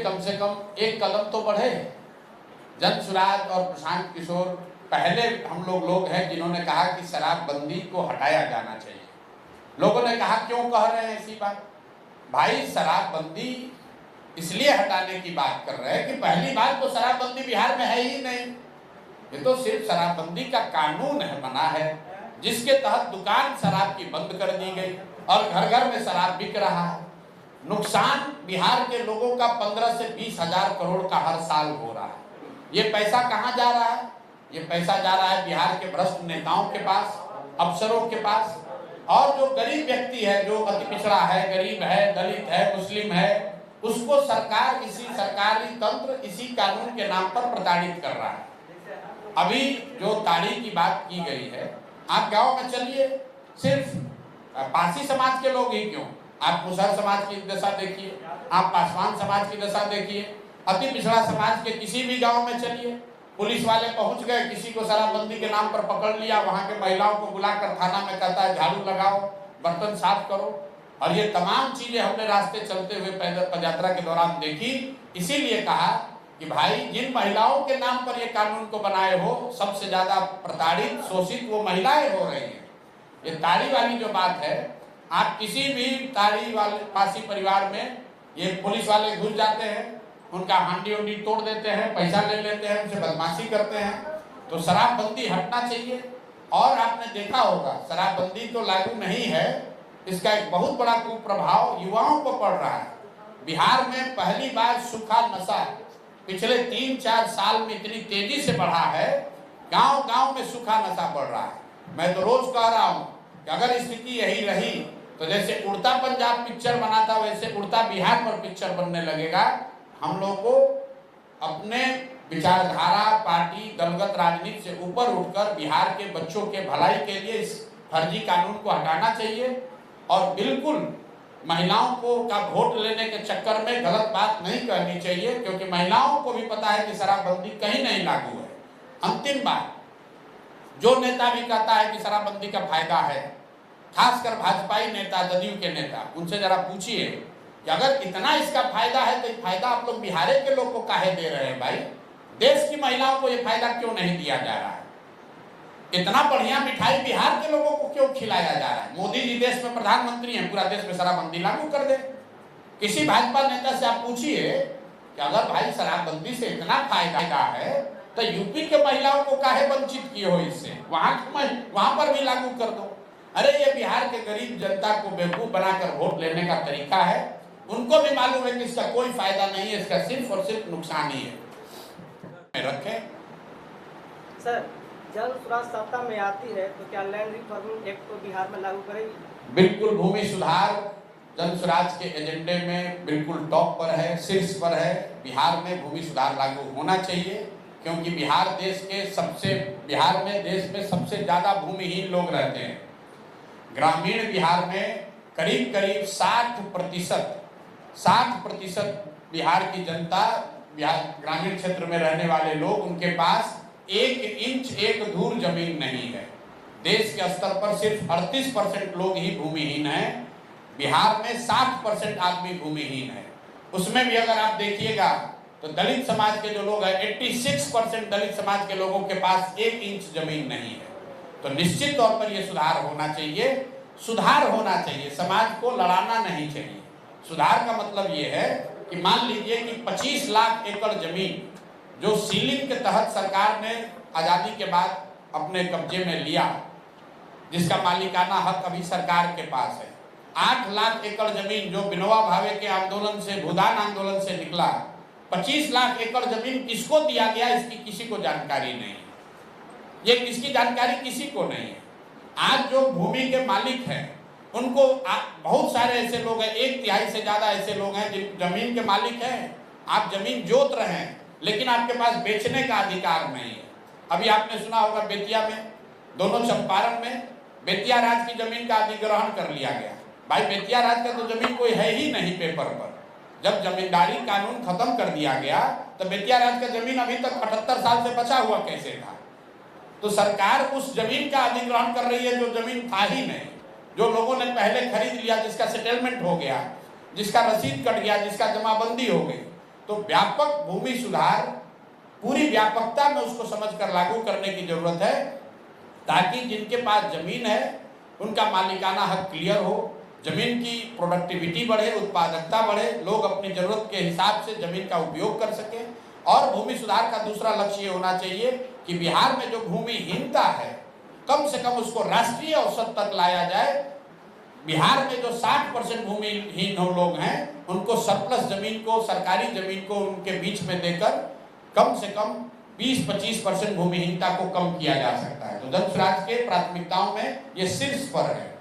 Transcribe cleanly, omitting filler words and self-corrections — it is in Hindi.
कम से कम एक कदम तो बढ़े। जनसुराज और प्रशांत किशोर पहले हम लोग हैं जिन्होंने कहा कि शराबबंदी को हटाया जाना चाहिए। लोगों ने कहा क्यों कह रहे हैं ऐसी बात? भाई शराबबंदी इसलिए हटाने की बात कर रहे हैं कि पहली बात तो शराबबंदी बिहार में है ही नहीं। ये तो सिर्फ शराबबंदी का कानून है बना है जिसके तहत दुकान शराब की बंद कर दी गई और घर घर में शराब बिक रहा है। नुकसान बिहार के लोगों का 15 से 20 हजार करोड़ का हर साल हो रहा है। ये पैसा कहाँ जा रहा है? ये पैसा जा रहा है बिहार के भ्रष्ट नेताओं के पास, अफसरों के पास, और जो गरीब व्यक्ति है, जो अति पिछड़ा है, गरीब है, दलित है, मुस्लिम है, उसको सरकार इसी सरकारी तंत्र इसी कानून के नाम पर प्रताड़ित कर रहा है। अभी जो ताड़ी की बात की गई है, आप गांव में चलिए, सिर्फ पारसी समाज के लोग ही क्यों, आप मुसहर समाज की दशा देखिए, आप पासवान समाज की दशा देखिए, अति पिछड़ा समाज के किसी भी गांव में चलिए, पुलिस वाले पहुंच गए, किसी को शराबबंदी के नाम पर पकड़ लिया, वहां के महिलाओं को बुलाकर थाना में कहता है झाड़ू लगाओ, बर्तन साफ करो। और ये तमाम चीजें हमने रास्ते चलते हुए पदयात्रा के दौरान देखी। इसीलिए कहा कि भाई जिन महिलाओं के नाम पर ये कानून को बनाए हो, सबसे ज्यादा प्रताड़ित शोषित वो महिलाएं हो रही हैं। ये ताड़ी वाली जो बात है, आप किसी भी ताड़ी वाले पासी परिवार में ये पुलिस वाले घुस जाते हैं, उनका हांडी उंडी तोड़ देते हैं, पैसा ले लेते हैं, उनसे बदमाशी करते हैं। तो शराबबंदी हटना चाहिए। और आपने देखा होगा शराबबंदी तो लागू नहीं है, इसका एक बहुत बड़ा कुप्रभाव युवाओं को पड़ रहा है। बिहार में पहली बार सूखा नशा पिछले 3-4 साल में इतनी तेजी से बढ़ा है, गांव गांव में सूखा नशा बढ़ रहा है। मैं तो रोज कह रहा हूं कि अगर स्थिति यही रही तो जैसे उड़ता पंजाब पिक्चर बना था, वैसे उड़ता बिहार पर पिक्चर बनने लगेगा। हम लोग को अपने विचारधारा, पार्टी, दलगत राजनीति से ऊपर उठकर बिहार के बच्चों के भलाई के लिए इस फर्जी कानून को हटाना चाहिए। और बिल्कुल महिलाओं को का वोट लेने के चक्कर में गलत बात नहीं करनी चाहिए, क्योंकि महिलाओं को भी पता है कि शराबबंदी कहीं नहीं लागू है। अंतिम बात, जो नेता भी कहता है कि शराबबंदी का फायदा है, खासकर भाजपाई नेता, जदयू के नेता, उनसे जरा पूछिए कि अगर इतना इसका फायदा है तो फायदा आप लोग बिहार के लोग को काहे दे रहे हैं? भाई देश की महिलाओं को ये फायदा क्यों नहीं दिया जा रहा है? इतना बढ़िया मिठाई बिहार के लोगों को क्यों खिलाया जा रहा है? मोदी जी देश में प्रधानमंत्री हैं, पूरा देश में शराबबंदी लागू कर दे। किसी भाजपा नेता से आप पूछिए कि अगर भाई शराबबंदी से इतना फायदा है तो यूपी के महिलाओं को काहे वंचित किए हो इससे, वहां पर भी लागू कर दो। अरे ये बिहार के गरीब जनता को बेवकूफ बनाकर वोट लेने का तरीका है। उनको भी मालूम है कि इसका कोई फायदा नहीं है, इसका सिर्फ और सिर्फ नुकसान ही है। रखें सर, जनसुराज सत्ता में आती है तो क्या लैंड रिफॉर्मिंग एक्ट को बिहार में लागू करेगी? बिल्कुल, भूमि सुधार जनसुराज के एजेंडे में बिल्कुल टॉप पर है, शीर्ष पर है। बिहार में भूमि सुधार लागू होना चाहिए, क्योंकि बिहार में देश में सबसे ज्यादा भूमिहीन लोग रहते हैं। ग्रामीण बिहार में करीब 60% बिहार की जनता, ग्रामीण क्षेत्र में रहने वाले लोग, उनके पास 1 इंच 1 धूर जमीन नहीं है। देश के स्तर पर सिर्फ 38% लोग ही भूमिहीन हैं। बिहार में 60% आदमी भूमिहीन है। उसमें भी अगर आप देखिएगा तो दलित समाज के जो लोग हैं, 86% दलित समाज के लोगों के पास 1 इंच जमीन नहीं है। तो निश्चित तौर पर यह सुधार होना चाहिए। सुधार होना चाहिए, समाज को लड़ाना नहीं चाहिए। सुधार का मतलब यह है कि मान लीजिए कि 25 लाख एकड़ जमीन जो सीलिंग के तहत सरकार ने आजादी के बाद अपने कब्जे में लिया, जिसका मालिकाना हक अभी सरकार के पास है। 8 लाख एकड़ जमीन जो विनोबा भावे के आंदोलन से, भूदान आंदोलन से निकला, 25 लाख एकड़ जमीन किसको दिया गया इसकी किसी को जानकारी नहीं है। ये किसकी जानकारी किसी को नहीं है। आज जो भूमि के मालिक हैं उनको बहुत सारे ऐसे लोग हैं, 1/3 से ज्यादा ऐसे लोग हैं जिन जमीन के मालिक हैं। आप जमीन जोत रहे हैं लेकिन आपके पास बेचने का अधिकार नहीं है। अभी आपने सुना होगा बेतिया में, दोनों चंपारण में बेतिया राज की जमीन का अधिग्रहण कर लिया गया। भाई बेतिया राज का तो जमीन कोई है ही नहीं पेपर पर। जब जमींदारी कानून खत्म कर दिया गया तो बेतिया राज का जमीन अभी तक 78 साल से बचा हुआ कैसे था? तो सरकार उस जमीन का अधिग्रहण कर रही है जो जमीन था ही नहीं, जो लोगों ने पहले खरीद लिया, जिसका सेटलमेंट हो गया, जिसका रसीद कट गया, जिसका जमाबंदी हो गई। तो व्यापक भूमि सुधार पूरी व्यापकता में उसको समझकर लागू करने की जरूरत है, ताकि जिनके पास जमीन है उनका मालिकाना हक क्लियर हो, जमीन की प्रोडक्टिविटी बढ़े, उत्पादकता बढ़े, लोग अपनी जरूरत के हिसाब से जमीन का उपयोग कर सकें। और भूमि सुधार का दूसरा लक्ष्य ये होना चाहिए कि बिहार में जो भूमिहीनता है कम से कम उसको राष्ट्रीय औसत तक लाया जाए। बिहार में जो 60% भूमिहीन लोग हैं उनको सरप्लस जमीन को, सरकारी जमीन को उनके बीच में देकर कम से कम 20-25% भूमिहीनता को कम किया जा सकता है। तो जन स्वराज के प्राथमिकताओं में ये शीर्ष पर है।